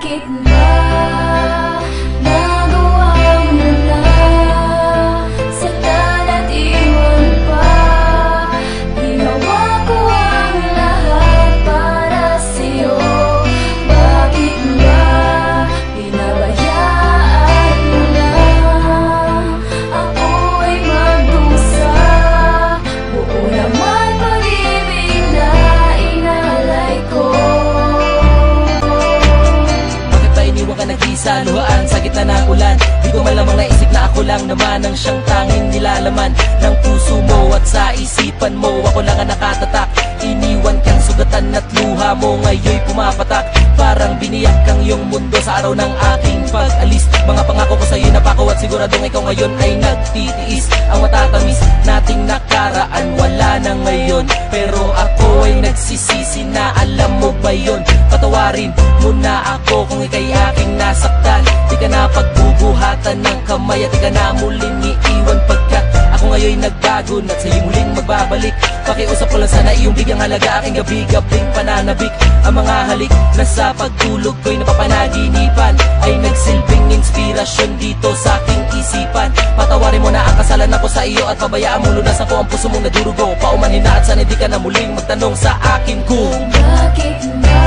Bakit ba nagawa mo na saktan at iwan pa? Ginawa ko ang lahat para sa'yo. Bakit ba pinabayaan mo na ako ay magdusa? Buo naman pag-ibig na inalay ko. Iniwan ka nag-isa, luhaan sa gitna ng ulan. Di ko malamang naisip na ako lang naman ang siyang tanging nilalaman ng puso mo at sa isipan mo. Ako lang ang nakatatak. Iniwan kang sugatan at luha mo ngayon'y pumapatak. Parang biniyak kang iyong mundo sa araw ng aking pag-alis. Mga pangako ko sa'yo'y napako at siguradong ikaw ngayon ay nagtitiis. Ang matatamis nating nakaraan wala na ngayon, pero ako ay nagsisisi na alam mo ba yun? Patawarin mo na ako kung ika'y aking nasaktan. Di ka na pagbubuhatan ng kamay at di ka na muling iiwan pagkat ako ngayon'y nagbago at sa'yo muling magbabalik. Pakiusap ko lang sana iyong bigyang halaga aking gabi-gabing pananabik. Ang mga halik na sa pagtulog ko'y napapanaginipan ay nagsilbing inspirasyon dito sa aking isipan. Patawarin mo na ang kasalan ako sa iyo at pabayaan mo lunasan ko ang puso mong nadurugo. Paumanhin na at sana di ka na muling magtanong sa akin kung bakit ba